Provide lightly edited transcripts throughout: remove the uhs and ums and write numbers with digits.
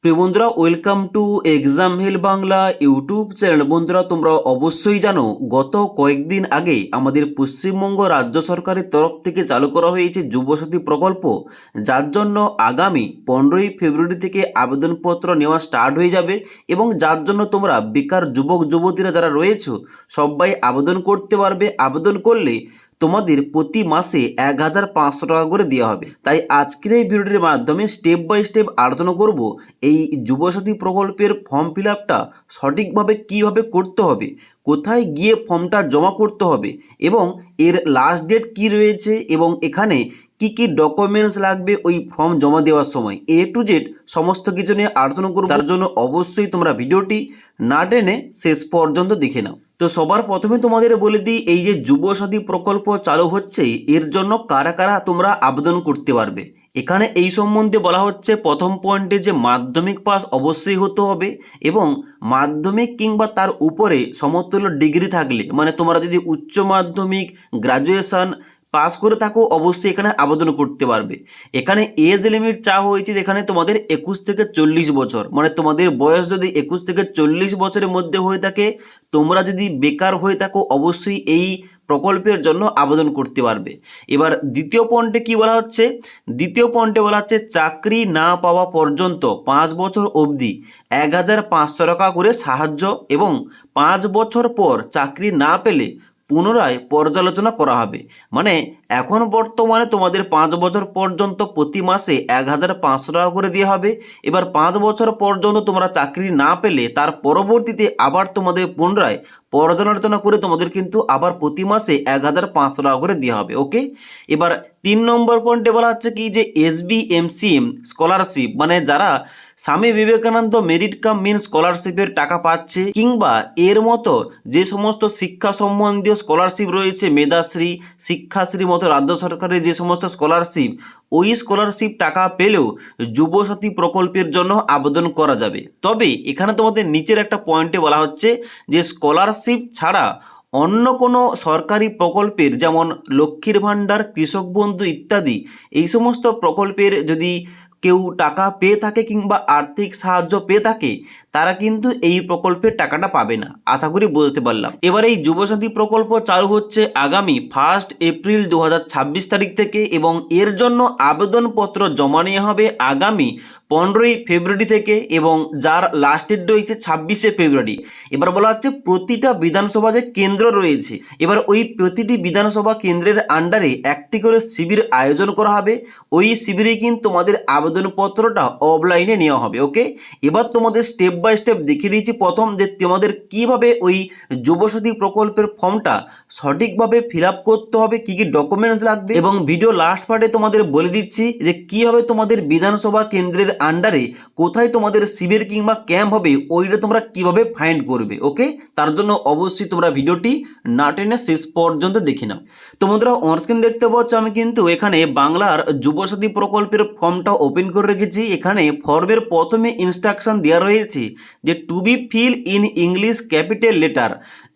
প্রিয় বন্ধুরা, welcome to Exam Hill Bangla YouTube channel. বন্ধুরা, তোমরা অবশ্যই জানো গত কয়েকদিন আগে আমাদের পশ্চিমবঙ্গ রাজ্য সরকারের তরফ থেকে চালু করা হয়েছে যুবসাথী প্রকল্প, যার জন্য আগামী 15ই ফেব্রুয়ারি থেকে আবেদনপত্র নেওয়া স্টার্ট হয়ে যাবে এবং যার জন্য তোমরা বেকার যুবক যুবতীরা যারা রয়েছো সবাই আবেদন করতে পারবে। আবেদন করলে তোমাদের প্রতি মাসে 1500 টাকা করে দেওয়া হবে। তাই আজকের এই ভিডিওটির মাধ্যমে স্টেপ বাই স্টেপ আলোচনা করব এই যুবসাথী প্রকল্পের ফর্ম ফিল আপটা সঠিকভাবে কীভাবে করতে হবে, কোথায় গিয়ে ফর্মটা জমা করতে হবে এবং এর লাস্ট ডেট কী রয়েছে এবং এখানে কি কি ডকুমেন্টস লাগবে ওই ফর্ম জমা দেওয়ার সময়, এ টু জেড সমস্ত কিছু নিয়ে আলোচনা করব। তার জন্য অবশ্যই তোমরা ভিডিওটি না টেনে শেষ পর্যন্ত দেখে নাও। তো সবার প্রথমে তোমাদের বলে দিই, এই যে যুবসাথী প্রকল্প চালু হচ্ছে এর জন্য কারা কারা তোমরা আবেদন করতে পারবে। এখানে এই সম্বন্ধে বলা হচ্ছে প্রথম পয়েন্টে যে মাধ্যমিক পাস অবশ্যই হতে হবে এবং মাধ্যমিক কিংবা তার উপরে সমতুল্য ডিগ্রি থাকলে, মানে তোমরা যদি উচ্চ মাধ্যমিক গ্রাজুয়েশন পাস করে থাকো অবশ্যই এখানে আবেদন করতে পারবে। এখানে এজ লিমিট চাওয়া হয়েছে, এখানে তোমাদের 21 থেকে 40 বছর, মানে তোমাদের বয়স যদি 21 থেকে 40 বছরের মধ্যে হয়ে থাকে, তোমরা যদি বেকার হয়ে থাকো অবশ্যই এই প্রকল্পের জন্য আবেদন করতে পারবে। এবার দ্বিতীয় পয়েন্টে কি বলা হচ্ছে, দ্বিতীয় পয়েন্টে বলা হচ্ছে চাকরি না পাওয়া পর্যন্ত 5 বছর অবধি 1500 টাকা করে সাহায্য এবং 5 বছর পর চাকরি না পেলে পুনরায় পর্যালোচনা করা হবে। মানে এখন বর্তমানে তোমাদের 5 বছর পর্যন্ত প্রতি মাসে 1500 টাকা করে দেওয়া হবে। এবার 5 বছর পর্যন্ত তোমরা চাকরি না পেলে তার পরবর্তীতে আবার তোমাদের পুনরায় পর্যালোচনা করে তোমাদের কিন্তু আবার প্রতি মাসে 1500 টাকা করে দেওয়া হবে। ওকে, এবার 3 নম্বর পয়েন্টে বলা হচ্ছে কি যে SBMCM স্কলারশিপ, মানে যারা স্বামী বিবেকানন্দ মেরিট কাম মিন স্কলারশিপের টাকা পাচ্ছে কিংবা এর মতো যে সমস্ত শিক্ষা সম্বন্ধীয় স্কলারশিপ রয়েছে, মেধাশ্রী, শিক্ষাশ্রী মতো রাজ্য সরকারের যে সমস্ত স্কলারশিপ, ওই স্কলারশিপ টাকা পেলেও যুবসাথী প্রকল্পের জন্য আবেদন করা যাবে। তবে এখানে তোমাদের নিচের একটা পয়েন্টে বলা হচ্ছে যে স্কলারশিপ ছাড়া অন্য কোনো সরকারি প্রকল্পের যেমন লক্ষ্মীর ভাণ্ডার, কৃষক বন্ধু ইত্যাদি এই সমস্ত প্রকল্পের যদি কেউ টাকা পেয়ে থাকে কিংবা আর্থিক সাহায্য পেয়ে থাকে, তারা কিন্তু এই প্রকল্পের টাকাটা পাবে না। আশা করি বুঝতে পারলাম। এবার এই যুবসাথী প্রকল্প চালু হচ্ছে আগামী 1 এপ্রিল 2026 তারিখ থেকে এবং এর জন্য আবেদনপত্র জমা নেওয়া হবে আগামী 15ই ফেব্রুয়ারি থেকে এবং যার লাস্ট ডেট রয়েছে 26শে ফেব্রুয়ারি। এবার বলা হচ্ছে প্রতিটা বিধানসভা যে কেন্দ্র রয়েছে, এবার ওই প্রতিটি বিধানসভা কেন্দ্রের আন্ডারে একটি করে শিবির আয়োজন করা হবে। ওই শিবিরে কিন্তু তোমাদের আবেদনপত্রটা অফলাইনে নেওয়া হবে। ওকে, এবার তোমাদের স্টেপ বাই স্টেপ দেখিয়ে দিয়েছি প্রথম যে তোমাদের কিভাবে ওই যুবসাথী প্রকল্পের ফর্মটা সঠিকভাবে ফিল আপ করতে হবে, কি কি ডকুমেন্টস লাগবে এবং ভিডিও লাস্ট পার্টে তোমাদের বলে দিচ্ছি যে কিভাবে তোমাদের বিধানসভা কেন্দ্রের আন্ডারে কোথায় তোমাদের শিবির কিংবা ক্যাম্প হবে ওইটা তোমরা কিভাবে ফাইন্ড করবে। ওকে, তার জন্য অবশ্যই তোমরা ভিডিওটি না টেনে শেষ পর্যন্ত দেখে নাও। তো বন্ধুরা, অনস্ক্রিন দেখতে পাচ্ছ আমি কিন্তু এখানে বাংলার যুবসাথী প্রকল্পের ফর্মটা ওপেন করে রেখেছি। এখানে ফর্মের প্রথমে ইনস্ট্রাকশন দেওয়া রয়েছে যে to be fill in English capital letter.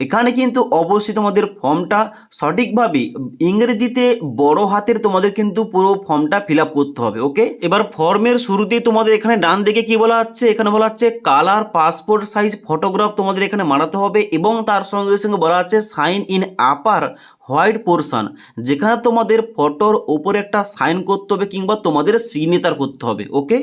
এখানে কিন্তু অবশ্যই তোমাদের ফর্মটা সঠিকভাবে ইংরেজিতে বড় হাতের তোমাদের কিন্তু পুরো ফর্মটা ফিল আপ করতে হবে। ওকে, এবার ফর্মের শুরুতেই তোমাদের এখানে ডান দিকে কি বলা হচ্ছে, এখানে বলা হচ্ছে কালার পাসপোর্ট সাইজ ফটোগ্রাফ তোমাদের এখানে মারাতে হবে এবং তার সঙ্গে সঙ্গে বলা হচ্ছে sign in upper white portion, যেখানে তোমাদের ফটোর উপরে একটা সাইন করতে হবে কিংবা তোমাদের সিগনেচার করতে হবে। ওকে,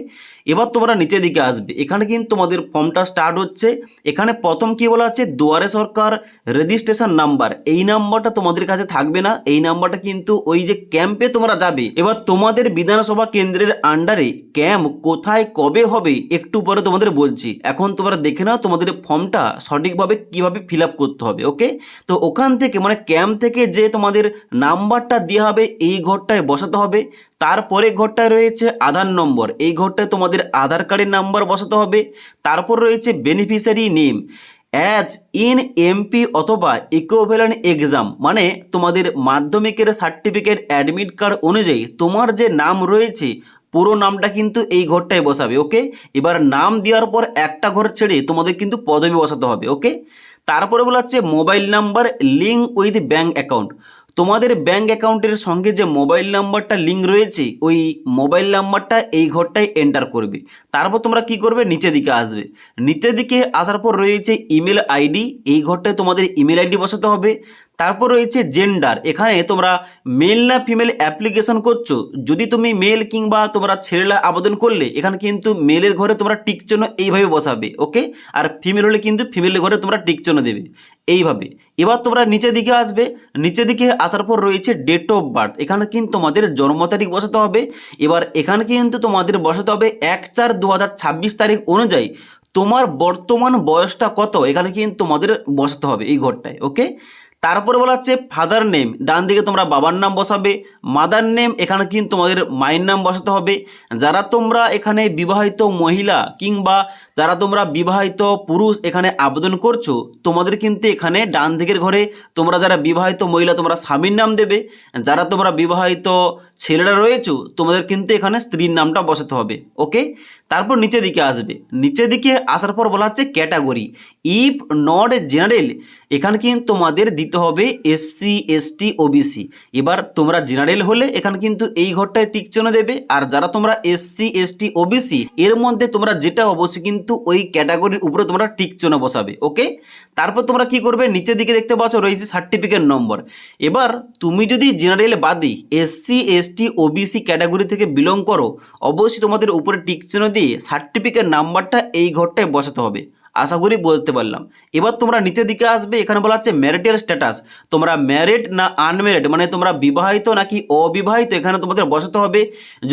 এবার তোমরা নিচের দিকে আসবে, এখানে কিন্তু তোমাদের ফর্মটা স্টার্ট হচ্ছে। এখানে প্রথম কি বলা আছে দুয়ারে সরকার রেজিস্ট্রেশন নাম্বার, এই নাম্বারটা তোমাদের কাছে থাকবে না, এই নাম্বারটা কিন্তু ওই যে ক্যাম্পে তোমরা যাবে। এবার তোমাদের বিধানসভা কেন্দ্রের আন্ডারে ক্যাম্প কোথায় কবে হবে একটু পরে তোমাদের বলছি। এখন তোমরা দেখে নাও তোমাদের ফর্মটা সঠিকভাবে কিভাবে ফিল আপ করতে হবে। ওকে, তো ওখান থেকে মানে ক্যাম্প থেকে যে তোমাদের নাম্বারটা দেওয়া হবে এই ঘরটায় বসাতে হবে। তারপরে ঘরটায় রয়েছে আধার নম্বর, এই ঘরটায় তোমাদের আধার কার্ডের নাম্বার বসাতে হবে। তারপর রয়েছে beneficiary name as in MP অথবা ইকুইভ্যালেন্ট এক্সাম, মানে তোমাদের মাধ্যমিকের সার্টিফিকেট অ্যাডমিট কার্ড অনুযায়ী তোমার যে নাম রয়েছে পুরো নামটা কিন্তু এই ঘরটায় বসাবে। ওকে, এবার নাম দেওয়ার পর একটা ঘর ছেড়ে তোমাদের কিন্তু পদবি বসাতে হবে। ওকে, তারপরে বলা হচ্ছে mobile number link with bank account, তোমাদের ব্যাঙ্ক অ্যাকাউন্টের সঙ্গে যে মোবাইল নাম্বারটা লিঙ্ক রয়েছে ওই মোবাইল নাম্বারটা এই ঘরটায় এন্টার করবে। তারপর তোমরা কি করবে, নিচের দিকে আসবে। নিচের দিকে আসার পর রয়েছে ইমেল আইডি, এই ঘরটায় তোমাদের ইমেল আইডি বসাতে হবে। তারপর রয়েছে জেন্ডার, এখানে তোমরা মেল না ফিমেল অ্যাপ্লিকেশন করছো, যদি তুমি মেল কিংবা তোমরা ছেলেরা আবেদন করলে এখানে কিন্তু মেলের ঘরে তোমরা টিক চিহ্ন এইভাবে বসাবে, ওকে। আর ফিমেল হলে কিন্তু ফিমেলের ঘরে তোমরা টিক চিহ্ন দেবে এইভাবে। এবার তোমরা নিচের দিকে আসবে। নিচের দিকে আসার পর রয়েছে ডেট অফ বার্থ, এখানে কিন্তু তোমাদের জন্ম তারিখ বসাতে হবে। এবার এখানে কিন্তু তোমাদের বসাতে হবে 1/4/2026 তারিখ অনুযায়ী তোমার বর্তমান বয়সটা কত, এখানে কিন্তু তোমাদের বসাতে হবে এই ঘরটায়, ওকে। তারপরে বলা হচ্ছে ফাদার নেম, ডান দিকে তোমরা বাবার নাম বসাবে। মাদার নেম, এখানে কিন্তু তোমাদের মায়ের নাম বসাতে হবে। যারা তোমরা এখানে বিবাহিত মহিলা কিংবা যারা তোমরা বিবাহিত পুরুষ এখানে আবেদন করছো, তোমাদের কিন্তু এখানে ডান দিকের ঘরে তোমরা যারা বিবাহিত মহিলা তোমরা স্বামীর নাম দেবে। যারা তোমরা বিবাহিত ছেলেরা রয়েছো তোমাদের কিন্তু এখানে স্ত্রীর নামটা বসাতে হবে, ওকে। তারপর নিচের দিকে আসবে। নিচের দিকে আসার পর বলা হচ্ছে ক্যাটাগরি, ইফ নট জেনারেল, এখানে কিন্তু তোমাদের দিতে হবে এসসি এসটি ওবিসি। এবার তোমরা জেনারেল হলে এখানে কিন্তু এই ঘরটায় টিক চিহ্ন দেবে, আর যারা তোমরা এসসি এসটি ওবিসি এর মধ্যে তোমরা যেটা অবশ্যই কিন্তু ওই ক্যাটাগরির উপরে তোমরা টিক চিহ্ন বসাবে, ওকে। তারপর তোমরা কি করবে, নিচের দিকে দেখতে পাচ্ছ রয়েছে সার্টিফিকেট নম্বর। এবার তুমি যদি জেনারেল বাদে এসসি এসটি ওবিসি ক্যাটাগরি থেকে বিলং করো, অবশ্যই তোমাদের উপরে টিক চিহ্ন দিয়ে সার্টিফিকেট নাম্বারটা এই ঘরটায় বসাতে হবে। আশা করি বুঝতে পারলাম। এবার তোমরা নিচের দিকে আসবে, এখানে বলা হচ্ছে ম্যারিটাল স্ট্যাটাস, তোমরা ম্যারিড না আনম্যারিড, মানে তোমরা বিবাহিত নাকি অবিবাহিত এখানে তোমাদের বসাতে হবে।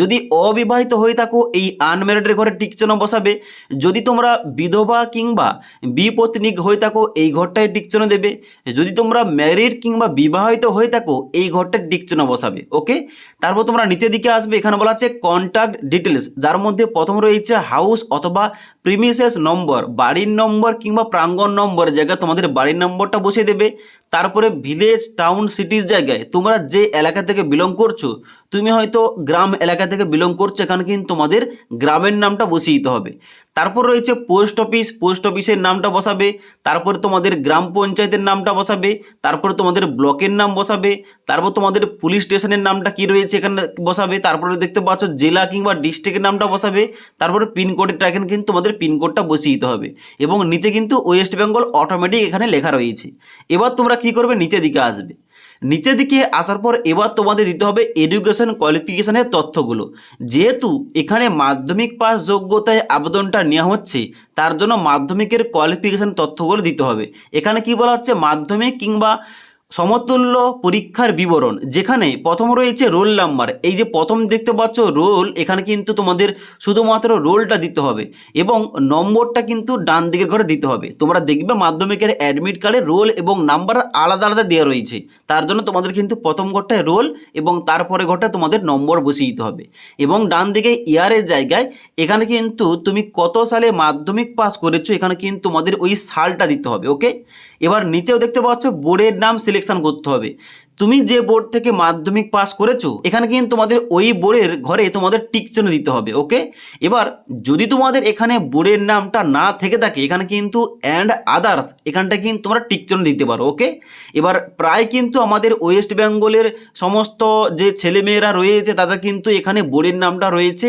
যদি অবিবাহিত হয়ে থাকো এই আনম্যারিডের ঘরে টিক চিহ্ন বসাবে। যদি তোমরা বিধবা কিংবা বিপত্নীক হয়ে থাকো এই ঘরটায় টিক চিহ্ন দেবে। যদি তোমরা ম্যারিড কিংবা বিবাহিত হয়ে থাকো এই ঘরটায় টিক চিহ্ন বসাবে, ওকে। তারপর তোমরা নিচের দিকে আসবে, এখানে বলা হচ্ছে কন্ট্যাক্ট ডিটেলস, যার মধ্যে প্রথম রয়েছে হাউস অথবা প্রিমিসেস নম্বর, বাড়ির নম্বর কিংবা প্রাঙ্গণ নম্বর জায়গায় তোমাদের বাড়ির নম্বরটা বসিয়ে দেবে। তারপরে ভিলেজ টাউন সিটির জায়গায় তোমরা যে এলাকা থেকে বিলং করছো, তুমি হয়তো গ্রাম এলাকা থেকে বিলং করছো, এখানে কিন্তু তোমাদের গ্রামের নামটা বসিয়ে দিতে হবে। তারপর রয়েছে পোস্ট অফিস, পোস্ট অফিসের নামটা বসাবে। তারপরে তোমাদের গ্রাম পঞ্চায়েতের নামটা বসাবে। তারপরে তোমাদের ব্লকের নাম বসাবে। তারপর তোমাদের পুলিশ স্টেশনের নামটা কি রয়েছে এখানে বসাবে। তারপরে দেখতে পাচ্ছ জেলা কিংবা ডিস্ট্রিক্টের নামটা বসাবে। তারপরে পিনকোডটা এখানে কিন্তু তোমাদের পিনকোডটা বসিয়ে দিতে হবে, এবং নিচে কিন্তু ওয়েস্ট বেঙ্গল অটোমেটিক এখানে লেখা রয়েছে। এবার তোমরা কি করবে, নিচের দিকে আসবে। নিচের দিকে আসার পর এবার তোমাদের দিতে হবে এডুকেশন কোয়ালিফিকেশানের তথ্যগুলো। যেহেতু এখানে মাধ্যমিক পাস যোগ্যতায় আবেদনটা নেওয়া হচ্ছে, তার জন্য মাধ্যমিকের কোয়ালিফিকেশান তথ্যগুলো দিতে হবে। এখানে কি বলা হচ্ছে, মাধ্যমিক কিংবা সমতুল্য পরীক্ষার বিবরণ, যেখানে প্রথম রয়েছে রোল নাম্বার। এই যে প্রথম দেখতে পাচ্ছ রোল, এখানে কিন্তু তোমাদের শুধুমাত্র রোলটা দিতে হবে এবং নম্বরটা কিন্তু ডান দিকের ঘরে দিতে হবে। তোমরা দেখবে মাধ্যমিকের অ্যাডমিট কার্ডে রোল এবং নাম্বার আলাদা আলাদা দেওয়া রয়েছে, তার জন্য তোমাদের কিন্তু প্রথম ঘরটায় রোল এবং তারপরে ঘরটায় তোমাদের নম্বর বসিয়ে দিতে হবে। এবং ডান দিকে ইয়ারের জায়গায় এখানে কিন্তু তুমি কত সালে মাধ্যমিক পাস করেছো, এখানে কিন্তু তোমাদের ওই সালটা দিতে হবে, ওকে। এবার নিচেও দেখতে পাচ্ছ বোর্ডের নাম সিলেকশন করতে হবে। তুমি যে বোর্ড থেকে মাধ্যমিক পাস করেছো, এখানে কিন্তু তোমাদের ওই বোর্ডের ঘরে তোমাদের টিক চিহ্ন দিতে হবে, ওকে। এবার যদি তোমাদের এখানে বোর্ডের নামটা না থেকে থাকে, এখানে কিন্তু অ্যান্ড আদার্স এখানটা কিন্তু তোমরা টিক চিহ্ন দিতে পারো, ওকে। এবার প্রায় কিন্তু আমাদের ওয়েস্ট বেঙ্গলের সমস্ত যে ছেলেমেয়েরা রয়েছে তাদের কিন্তু এখানে বোর্ডের নামটা রয়েছে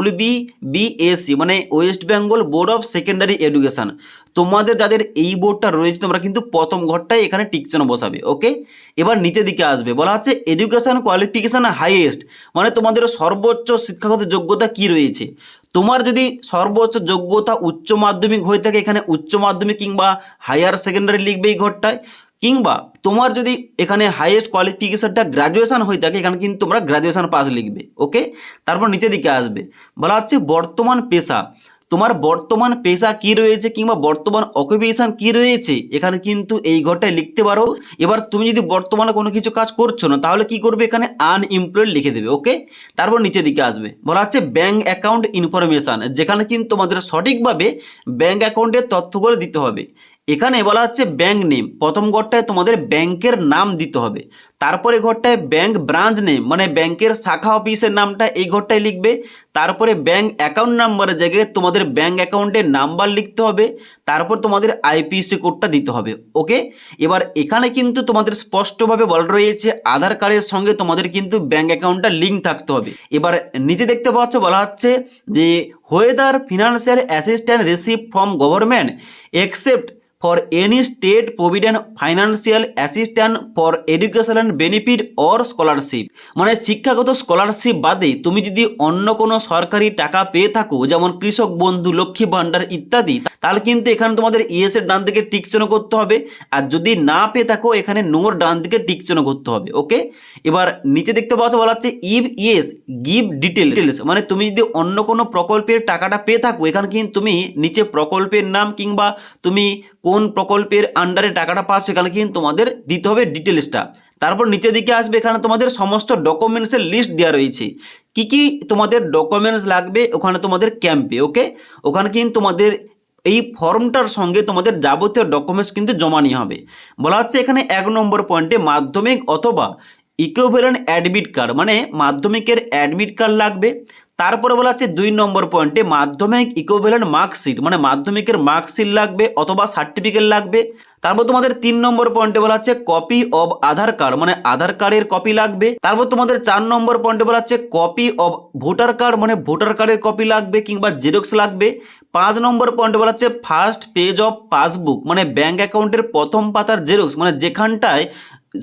WBBSE, মানে West Bengal board of secondary education. তোমাদের যাদের এই বোর্ডটা রয়েছে তোমরা কিন্তু প্রথম ঘরটায় এখানে টিক চিহ্ন বসাবে, ওকে। এবার নিচের দিকে আসবে, বলা হচ্ছে এডুকেশন কোয়ালিফিকেশান হাইয়েস্ট, মানে তোমাদের সর্বোচ্চ শিক্ষাগত যোগ্যতা কি রয়েছে। তোমার যদি সর্বোচ্চ যোগ্যতা উচ্চ মাধ্যমিক হয়ে থাকে, এখানে উচ্চ মাধ্যমিক কিংবা হায়ার সেকেন্ডারি লিখবে এই ঘরটায়। কিংবা তোমার যদি এখানে হাইয়েস্ট কোয়ালিফিকেশনটা গ্র্যাজুয়েশন হয়ে থাকে, এখানে কিন্তু তোমরা গ্র্যাজুয়েশন পাস লিখবে, ওকে। তারপর নিচের দিকে আসবে, বলা হচ্ছে বর্তমান পেশা, তোমার বর্তমান পেশা কি রয়েছে কিংবা বর্তমান অকুপেশন কি রয়েছে, এখানে কিন্তু এই ঘরটায় লিখতে পারো। এবার তুমি যদি বর্তমানে কোনো কিছু কাজ করছো না, তাহলে কি করবে, এখানে আনএমপ্লয়েড লিখে দেবে, ওকে। তারপর নিচের দিকে আসবে, বলা হচ্ছে ব্যাঙ্ক অ্যাকাউন্ট ইনফরমেশান, যেখানে কিন্তু তোমাদের সঠিকভাবে ব্যাঙ্ক অ্যাকাউন্টের তথ্যগুলো দিতে হবে। এখানে বলা হচ্ছে ব্যাংক নেম, প্রথম ঘরটায় তোমাদের ব্যাংকের নাম দিতে হবে। তারপরে ঘরটায় ব্যাংক ব্রাঞ্চ নেম, মানে ব্যাংকের শাখা অফিসের নামটা এই ঘরটায় লিখবে। তারপরে ব্যাংক অ্যাকাউন্ট নাম্বারের জায়গায় তোমাদের ব্যাংক অ্যাকাউন্টের নাম্বার লিখতে হবে। তারপর তোমাদের আইপিএসসি কোডটা দিতে হবে। ওকে, এবার এখানে কিন্তু তোমাদের স্পষ্টভাবে বলা রয়েছে আধার কার্ডের সঙ্গে তোমাদের কিন্তু ব্যাংক অ্যাকাউন্টটা লিঙ্ক থাকতে হবে। এবার নিচে দেখতে পাচ্ছ বলা হচ্ছে যে whether financial assistant receive from government except for any state provident financial assistance for educational benefit or scholarship, মানে শিক্ষাগত স্কলারশিপ বাদে তুমি যদি অন্য কোনো সরকারি টাকা পেয়ে থাকো, যেমন কৃষক বন্ধু, লক্ষ্মী ভাণ্ডার ইত্যাদি, তাহলে কিন্তু এখানে তোমাদের ইয়েস এর ডান দিকে টিক চিহ্ন করতে হবে। আর যদি না পেয়ে থাকো এখানে নোর ডান দিকে টিক চিহ্ন করতে হবে। ওকে, এবার নিচে দেখতে পাচ্ছ বলা হচ্ছে ইফ ইয়েস গিভ ডিটেলস, মানে তুমি যদি অন্য কোনো প্রকল্পের টাকাটা পেয়ে থাকো এখানে কিন্তু তুমি নিচে প্রকল্পের নাম কিংবা তুমি কোন প্রকল্পের আন্ডারে টাকাটা পাচ্ছ এখানে কিন্তু তোমাদের দিতে হবে ডিটেলসটা। তারপর নিচের দিকে আসবে, এখানে তোমাদের সমস্ত ডকুমেন্টসের লিস্ট দেওয়া রয়েছে, কি কি তোমাদের ডকুমেন্টস লাগবে ওখানে তোমাদের ক্যাম্পে। ওকে, ওখানে কিন্তু তোমাদের এই ফর্মটার সঙ্গে তোমাদের যাবতীয় ডকুমেন্টস কিন্তু জমা নিয়ে হবে। বলা হচ্ছে এখানে 1 নম্বর পয়েন্টে মাধ্যমিক অথবা ইকুইভ্যালেন্ট অ্যাডমিট কার্ড, মানে মাধ্যমিকের অ্যাডমিট কার্ড লাগবে। তারপরে বলা হচ্ছে 2 নম্বর পয়েন্টে মাধ্যমিক ইকুইভ্যালেন্ট মার্কশিট, মানে মাধ্যমিকের মার্কশিট লাগবে অথবা সার্টিফিকেট লাগবে। তারপর তোমাদের 3 নম্বর পয়েন্টে বলা হচ্ছে কপি অব আধার কার্ড, মানে আধার কার্ডের কপি লাগবে। তারপর তোমাদের 4 নম্বর পয়েন্টে বলা হচ্ছে কপি অব ভোটার কার্ড, মানে ভোটার কার্ডের কপি লাগবে কিংবা জেরক্স লাগবে। 5 নম্বর পয়েন্টে বলা হচ্ছে ফার্স্ট পেজ অফ পাসবুক, মানে ব্যাংক অ্যাকাউন্টের প্রথম পাতার জেরক্স, মানে যেখানটায়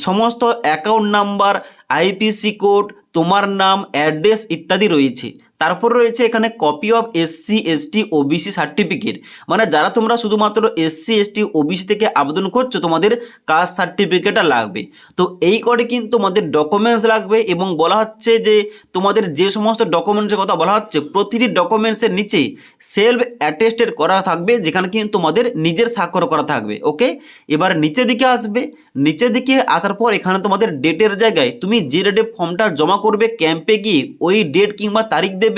সমস্ত অ্যাকাউন্ট নাম্বার, আইপিসি কোড, তোমার নাম, অ্যাড্রেস ইত্যাদি রয়েছে। তারপর রয়েছে এখানে copy of SC ST OBC certificate, মানে যারা তোমরা শুধুমাত্র এসসি এসটি ওবিসি থেকে আবেদন করছো তোমাদের কাস্ট সার্টিফিকেটটা লাগবে। তো এই করে কিন্তু তোমাদের ডকুমেন্টস লাগবে, এবং বলা হচ্ছে যে তোমাদের যে সমস্ত ডকুমেন্টসের কথা বলা হচ্ছে প্রতিটি ডকুমেন্টসের নিচে সেলফ অ্যাটেস্টেড করা থাকবে, যেখানে কিন্তু তোমাদের নিজের স্বাক্ষর করা থাকবে। ওকে, এবার নিচের দিকে আসবে, নিচের দিকে আসার পর এখানে তোমাদের ডেটের জায়গায় তুমি যে ডেটে ফর্মটা জমা করবে ক্যাম্পে গিয়ে ওই ডেট কিংবা তারিখ দেবে।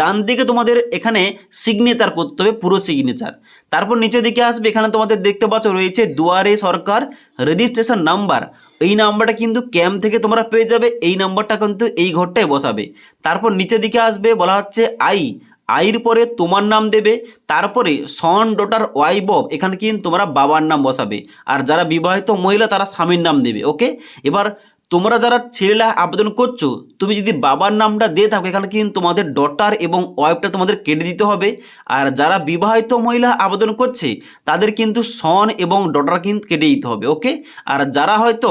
ডান দিকে তোমাদের এখানে সিগনেচার করতে হবে, পুরো সিগনেচার। তারপর নিচের দিকে আসবে, এখানে তোমাদের দেখতে পাচ্ছ রয়েছে দুয়ারে সরকার রেজিস্ট্রেশন নাম্বার, এই নাম্বারটা কিন্তু ক্যাম্প থেকে তোমরা পেয়ে যাবে, এই নাম্বারটা কিন্তু এই ঘরটায় বসাবে। তারপর নিচের দিকে আসবে, বলা হচ্ছে আইর পরে তোমার নাম দেবে, তারপরে সন ডটার ওয়াইফ অফ, এখানে কিন্তু তোমরা বাবার নাম বসাবে, আর যারা বিবাহিত মহিলা তারা স্বামীর নাম দেবে। ওকে, এবার তোমরা যারা ছেলেরা আবেদন করছো তুমি যদি বাবার নামটা দিয়ে থাকো এখানে কিন্তু তোমাদের ডটার এবং ওয়াইফটা তোমাদের কেটে দিতে হবে। আর যারা বিবাহিত মহিলা আবেদন করছে তাদের কিন্তু সন এবং ডটার কিন্তু কেটে দিতে হবে। ওকে, আর যারা হয়তো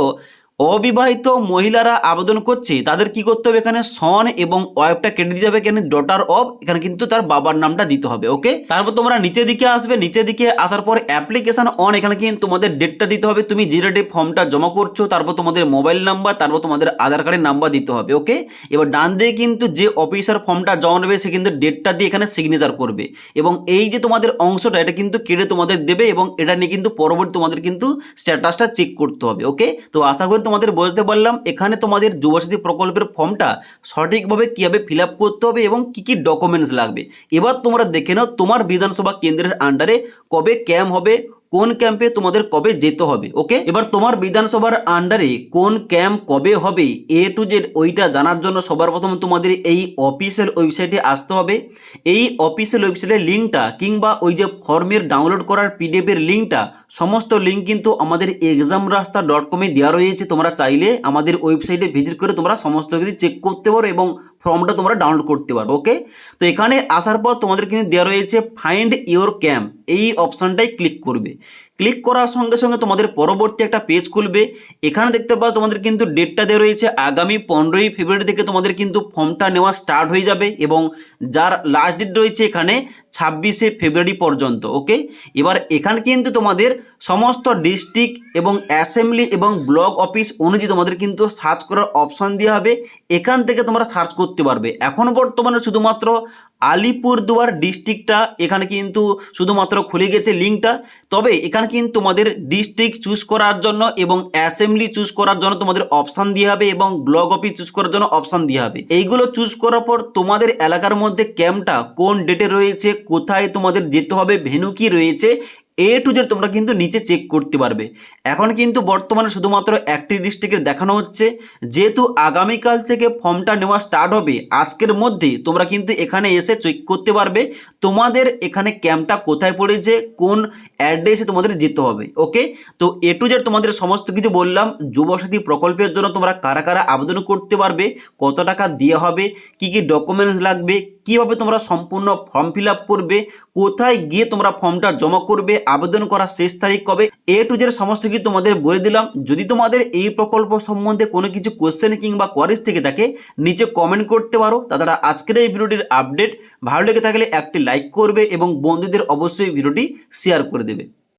অবিবাহিত মহিলারা আবেদন করছে তাদের কি করতে হবে, এখানে সন এবং ওয়াইফটা কেটে দিতে হবে, এখানে ডটার অফ, এখানে কিন্তু তার বাবার নামটা দিতে হবে। ওকে, তারপর তোমরা নিচের দিকে আসবে, নিচের দিকে আসার পর অ্যাপ্লিকেশন অন, এখানে কিন্তু তোমাদের ডেটটা দিতে হবে, তুমি যে ডেটে ফর্মটা জমা করছো, তারপর তোমাদের মোবাইল নাম্বার, তারপর তোমাদের আধার কার্ডের নাম্বার দিতে হবে। ওকে, এবার ডান দিকে কিন্তু যে অফিসার ফর্মটা জমা নেবে সে কিন্তু ডেটটা দিয়ে এখানে সিগনেচার করবে, এবং এই যে তোমাদের অংশটা এটা কিন্তু কেটে তোমাদের দেবে, এবং এটা নিয়ে কিন্তু পরবর্তী তোমাদের কিন্তু স্ট্যাটাসটা চেক করতে হবে। ওকে, তো আশা করি তোমাদের বুঝতে পারলাম এখানে তোমাদের যুবসাথী প্রকল্পের ফর্মটা সঠিকভাবে কীভাবে ফিল আপ করতে হবে এবং কী কী ডকুমেন্টস লাগবে। এবার তোমরা দেখে নাও তোমার বিধানসভা কেন্দ্রের আন্ডারে কবে ক্যাম্প হবে, কোন ক্যাম্পে তোমাদের কবে যেতে হবে। ওকে, এবার তোমার বিধানসভার আন্ডারে কোন ক্যাম্প কবে হবে এ টু জেড ওইটা জানার জন্য সবার প্রথম তোমাদের এই অফিসিয়াল ওয়েবসাইটে আসতে হবে। এই অফিসিয়াল ওয়েবসাইটের লিঙ্কটা কিংবা ওই যে ফর্মের ডাউনলোড করার পিডিএফের লিঙ্কটা, সমস্ত লিঙ্ক কিন্তু আমাদের examrasta.com দেওয়া রয়েছে। তোমরা চাইলে আমাদের ওয়েবসাইটে ভিজিট করে তোমরা সমস্ত কিছু চেক করতে পারো এবং ফর্মটা তোমরা ডাউনলোড করতে পারো। ওকে, তো এখানে আসার পর তোমাদের কিন্তু দেওয়া রয়েছে ফাইন্ড ইওর ক্যাম্প, এই অপশানটাই ক্লিক করবে। ক্লিক করার সঙ্গে সঙ্গে তোমাদের পরবর্তী একটা পেজ খুলবে। এখানে দেখতে পাও তোমাদের কিন্তু ডেটটা দেওয়া রয়েছে আগামী 15ই ফেব্রুয়ারি থেকে তোমাদের কিন্তু ফর্মটা নেওয়া স্টার্ট হয়ে যাবে, এবং যার লাস্ট ডেট রয়েছে এখানে 26শে ফেব্রুয়ারি পর্যন্ত। ওকে, এবার এখানে কিন্তু তোমাদের সমস্ত ডিস্ট্রিক্ট এবং অ্যাসেম্বলি এবং ব্লক অফিস অনুযায়ী তোমাদের কিন্তু সার্চ করার অপশান দেওয়া হবে, এখান থেকে তোমরা সার্চ করতে পারবে। এখন বর্তমানে শুধুমাত্র আলিপুরদুয়ার ডিস্ট্রিক্টটা এখানে কিন্তু শুধুমাত্র খুলে গেছে লিঙ্কটা, তবে এখানে কিন্তু তোমাদের ডিস্ট্রিক্ট চুজ করার জন্য এবং অ্যাসেম্বলি চুজ করার জন্য তোমাদের অপশান দিয়ে হবে, এবং ব্লক অফিস চুজ করার জন্য অপশান দিয়ে হবে। এইগুলো চুজ করার পর তোমাদের এলাকার মধ্যে ক্যাম্পটা কোন ডেটে রয়েছে, কোথায় তোমাদের যেতে হবে, ভেন্যু কি রয়েছে, টু জেড তোমরা কিন্তু নিচে চেক করতে পারবে। এখন কিন্তু বর্তমানে শুধুমাত্র একটি ডিস্ট্রিক্টের দেখানো হচ্ছে, যেহেতু আগামীকাল থেকে ফর্মটা নেওয়া স্টার্ট হবে, আজকের মধ্যে তোমরা কিন্তু এখানে এসে চেক করতে পারবে তোমাদের এখানে ক্যাম্পটা কোথায় পড়েছে, কোন অ্যাড্রেসে তোমাদের যেতে হবে। ওকে, তো টু জেড তোমাদের সমস্ত কিছু বললাম। যুবসাথী প্রকল্পের জন্য তোমরা কারা কারা আবেদন করতে পারবে, কত টাকা দেওয়া হবে, কি কি ডকুমেন্টস লাগবে, কিভাবে তোমরা সম্পূর্ণ ফর্ম ফিল আপ করবে, কোথায় গিয়ে তোমরা ফর্মটা জমা করবে, আবেদন করার শেষ তারিখ কবে, টু জেড সমস্ত কিছু তোমাদের বলে দিলাম। যদি তোমাদের এই প্রকল্প সম্বন্ধে কোনো কিছু কোশ্চেন কিংবা কোয়ারিজ থেকে থাকে নিচে কমেন্ট করতে পারো। তাছাড়া আজকের এই ভিডিওটির আপডেট ভালো লেগে থাকলে একটি লাইক করবে এবং বন্ধুদের অবশ্যই ভিডিওটি শেয়ার করে দেবে।